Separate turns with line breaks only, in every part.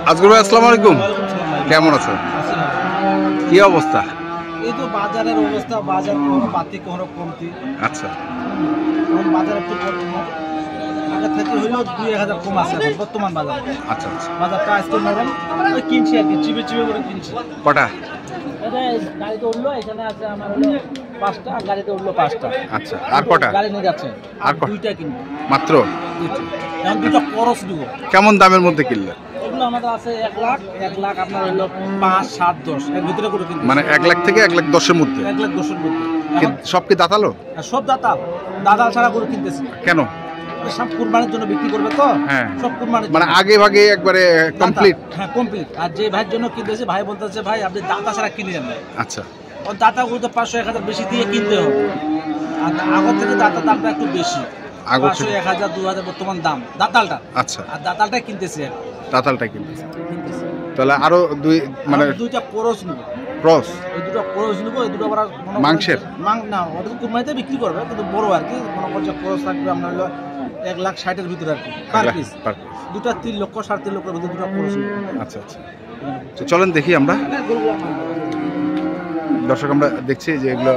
আজগর ভাই আসসালামু আলাইকুম, কেমন আছো? কি অবস্থা?
এই তো বাজারের অবস্থা, বাজার কখনো বাড়তি কখনো কমতি।
আচ্ছা,
এখন বাজার একটু আগে থেকে হইলেও 2-1000 কম আছে এখন বর্তমান বাজারে।
আচ্ছা আচ্ছা।
বাজারটা আজকে নরম, ওই কিনছি আর কি, চিপে চিপে করে কিনছি।
কটা?
এটা গাড়িতে উঠলো, এখানে আছে আমার হলো 5টা, গাড়িতে উঠলো 5টা।
আচ্ছা, আর কটা?
গাড়ি নিয়ে যাচ্ছে,
আর
আর 2টা কিনবো
মাত্র।
এখন 2টা খরচ দিব।
কেমন দামের মধ্যে কিনলে?
এগুলো আমাদের আছে 1 লাখ আপনার হলো 5, 7, 10 এর ভিতরে করে কিনতে।
মানে 1 লাখ থেকে 1,10,000 মধ্যে?
1,10,000 এর মধ্যে।
সব কি দাঁতালো?
সব দাতাল, দাতাল ছাড়া করে কিনতেছি।
কেন?
সব কুরবানির জন্য বিক্রি করবে তো।
হ্যাঁ,
সব কুরবানির
মানে আগে ভাগে একবারে কমপ্লিট।
হ্যাঁ কমপ্লিট। আর যে ভাইয়ের জন্য কিনতেছে, ভাই বলতেছে ভাই আপনি দাতা ছাড়া কিনেন না।
আচ্ছা,
ও দাতাগুলো তো 500-1000 বেশি দিয়ে কিনতে হবে। আর আগর থেকে দাতার দামটা একটু বেশি, 500-1000-2000 বর্তমান দাম দাতালটা।
আচ্ছা,
আর দাতালটাই কিনতেছে,
দাতালটা কিনতেছে। তাহলে আরো মানে
2টা কোরস নিব।
ক্রস?
এই 2টা কোরস নিব, এই 2টা আবার
মাংসের
না, ওটা কুরবানিতে বিক্রি করবে, কিন্তু বড় আর কি মনে করছে কোরস থাকবে আপনার হলো 1,60,000 এর ভিতরে আর কি পার পিস। 2টা 3 লক্ষ 3.5 লক্ষের ভিতরে 2টা কোরস নিব।
আচ্ছা আচ্ছা, তো চলেন দেখি আমরা। দর্শক আমরা দেখছি যে এগুলো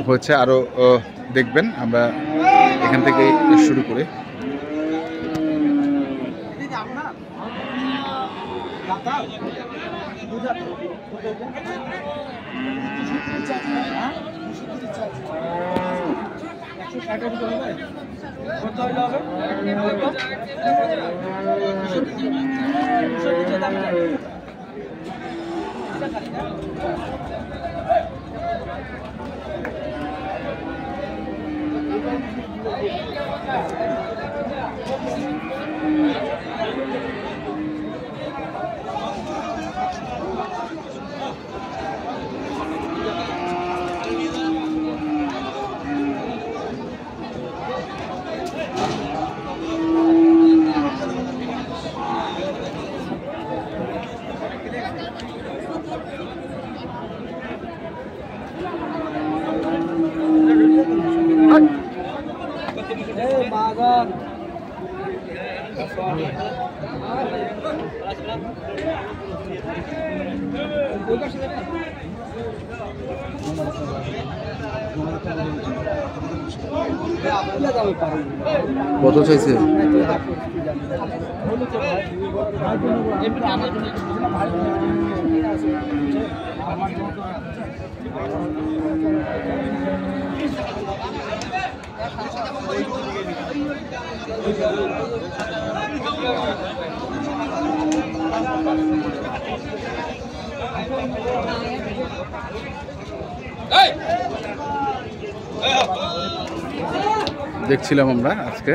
হচ্ছে, আরো দেখবেন। আমরা এখান থেকে শুরু করে কত চাইছে? দেখছিলাম আমরা আজকে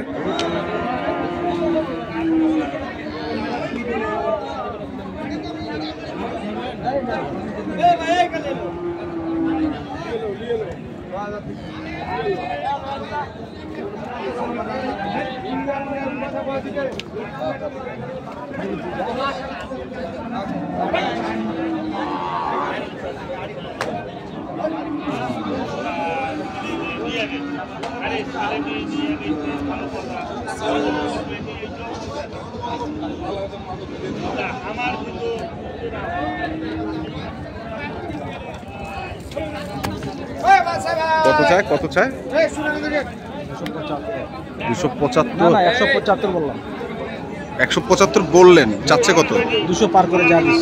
কত চায়? 275।
না 175 বললাম।
175 বললেন, চাচ্ছে কত?
200 পার করে যা দিস।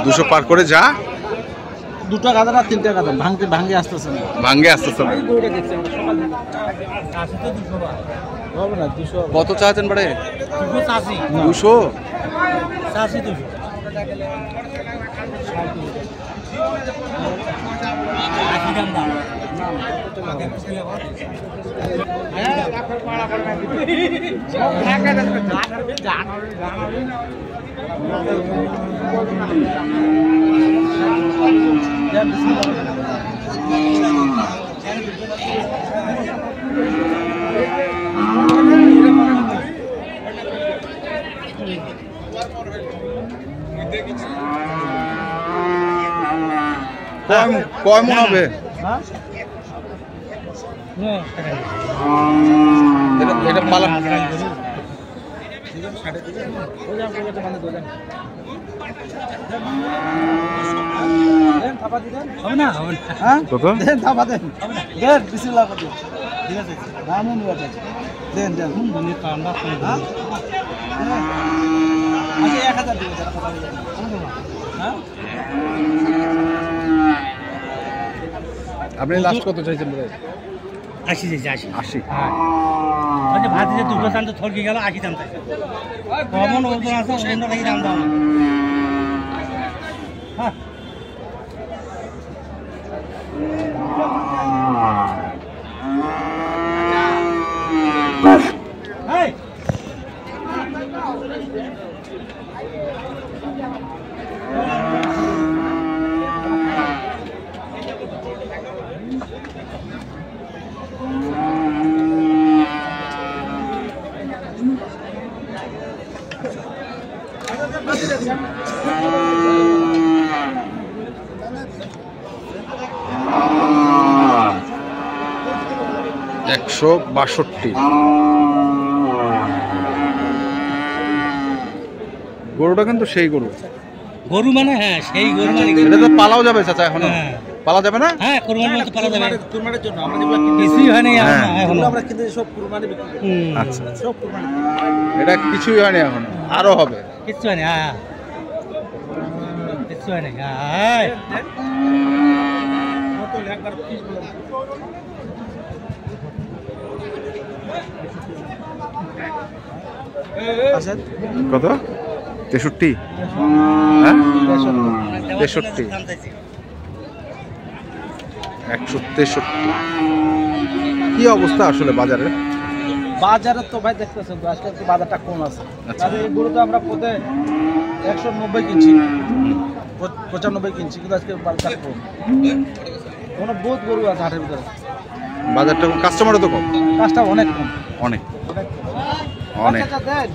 200 পার করে যা?
2টা গাদা না 3টা গাদা ভাঙে আসতেছে না।
ভাঙে আসতেছে না।
হবে না 200।
কত চাচ্ছেন বাড়ে?
280।
200?
200।
কয় মন হবে?
এটা পালা
ঠিক
দিবেন 60 দিবেন ওই যে আপনার কাছে মানে দেন দেন থাপা দিবেন হবে না হ্যাঁ
কত
দেন থাপা দেন দেন বিসমিল্লাহ করুন ঠিক আছে নামও নিয়ে আছে দেন দেন দুনি কান্না করে হ্যাঁ আচ্ছা 1000 দিবেন যারা কথা বলেন হ্যাঁ
আপনি লাস্ট কত চাইছেন ভাই
80 চাইছে 80
80
হ্যাঁ আচ্ছা ভাত যে দুটো চান তো থরকি গেল 80 দাম চাইছে কমন ওজন আছে অন্য থেকে দাম দাও হ্যাঁ এই
162 গরুটা কিন্তু সেই গরু
গরু মানে হ্যাঁ সেই গরু মানে
এটা তো পালাও যাবে চাচা এখন
হ্যাঁ
পালা যাবে না
হ্যাঁ কুরবানি তো পালা যাবে
কুরবানির জন্য আমরা যেগুলো কিনছি
কিছুই হয়নি এখন
আমরা কিন্তু সব কুরবানি বিক্রি করি
আচ্ছা
সব কুরবানি
এটা কিছুই হয়নি এখন আরো হবে
কিছু হয়নি হ্যাঁ কিছু হয়নি হ্যাঁ
কত একবার পিস বলুন আচ্ছা
কত 63 হ্যাঁ 63 163 কি অবস্থা আসলে বাজারে
বাজারে তো ভাই দেখতেছেন তো আজকাল তো বাজারটা কম আছে তাহলে এই গরু তো আমরা পথে 190 কিনছি 95 কিনছি কিন্তু আজকে বাজারটা কম কোনো বহুত গরু আছে হাটের ভিতরে
বাজারটা কাস্টমারও তো কম
কাজটা অনেক কম
অনেক অনেক
আচ্ছা দেন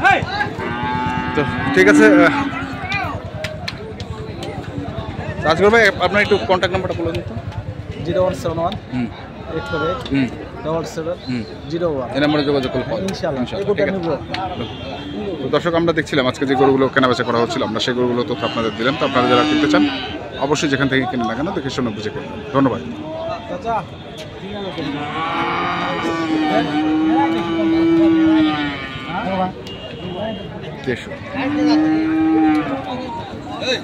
হ্যাঁ
তো ঠিক আছে রাজগর ভাই আপনার একটু কন্ট্যাক্ট নাম্বারটা বলে দিন তো
0171
হুম
848
হুম
7701
এই নাম্বারে যোগাযোগ করলে পাবেন।
ইনশাআল্লাহ
ইনশাআল্লাহ,
এগুলো
ঠিক আছে।
নিব
তো দর্শক আমরা দেখছিলাম আজকে যে গরুগুলো কেনাবেচা করা হচ্ছিল আমরা সেই গরুগুলো তথ্য আপনাদের দিলাম তো আপনারা যারা কিনতে চান অবশ্যই যেখান থেকে কিনে না কেন দেখে শুনে বুঝে কিনবেন ধন্যবাদ
চাচা
দেড়শো
এই